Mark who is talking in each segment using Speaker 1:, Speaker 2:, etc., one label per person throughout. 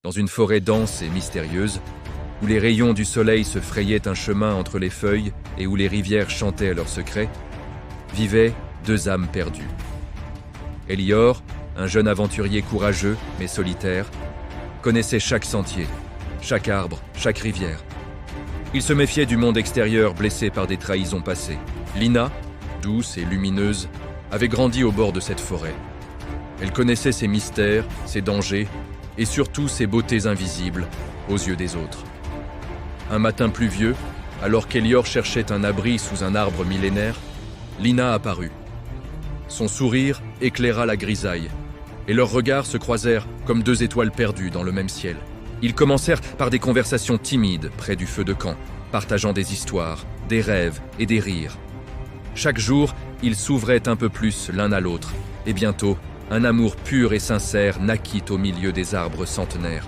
Speaker 1: Dans une forêt dense et mystérieuse, où les rayons du soleil se frayaient un chemin entre les feuilles et où les rivières chantaient leurs secrets, vivaient deux âmes perdues. Elior, un jeune aventurier courageux mais solitaire, connaissait chaque sentier, chaque arbre, chaque rivière. Il se méfiait du monde extérieur blessé par des trahisons passées. Lina, douce et lumineuse, avait grandi au bord de cette forêt. Elle connaissait ses mystères, ses dangers et surtout ses beautés invisibles aux yeux des autres. Un matin pluvieux, alors qu'Elior cherchait un abri sous un arbre millénaire, Lina apparut. Son sourire éclaira la grisaille, et leurs regards se croisèrent comme deux étoiles perdues dans le même ciel. Ils commencèrent par des conversations timides près du feu de camp, partageant des histoires, des rêves et des rires. Chaque jour, ils s'ouvraient un peu plus l'un à l'autre, et bientôt, un amour pur et sincère naquit au milieu des arbres centenaires.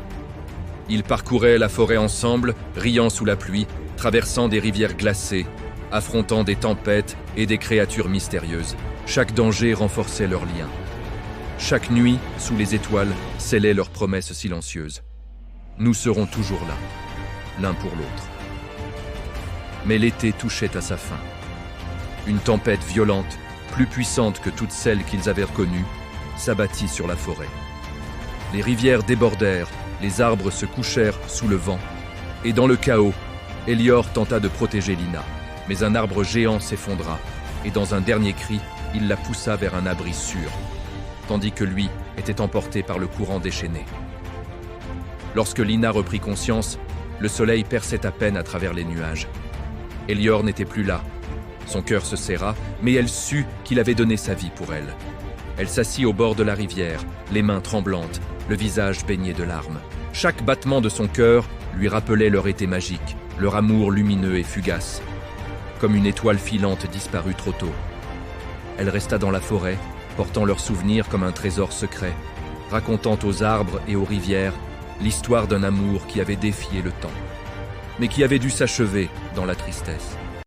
Speaker 1: Ils parcouraient la forêt ensemble, riant sous la pluie, traversant des rivières glacées, affrontant des tempêtes et des créatures mystérieuses. Chaque danger renforçait leur lien. Chaque nuit, sous les étoiles, scellait leurs promesses silencieuses. Nous serons toujours là, l'un pour l'autre. Mais l'été touchait à sa fin. Une tempête violente, plus puissante que toutes celles qu'ils avaient reconnues, s'abattit sur la forêt. Les rivières débordèrent, les arbres se couchèrent sous le vent, et dans le chaos, Elior tenta de protéger Lina. Mais un arbre géant s'effondra, et dans un dernier cri, il la poussa vers un abri sûr, tandis que lui était emporté par le courant déchaîné. Lorsque Lina reprit conscience, le soleil perçait à peine à travers les nuages. Elior n'était plus là. Son cœur se serra, mais elle sut qu'il avait donné sa vie pour elle. Elle s'assit au bord de la rivière, les mains tremblantes, le visage baigné de larmes. Chaque battement de son cœur lui rappelait leur été magique, leur amour lumineux et fugace, comme une étoile filante disparue trop tôt. Elle resta dans la forêt, portant leurs souvenirs comme un trésor secret, racontant aux arbres et aux rivières l'histoire d'un amour qui avait défié le temps, mais qui avait dû s'achever dans la tristesse.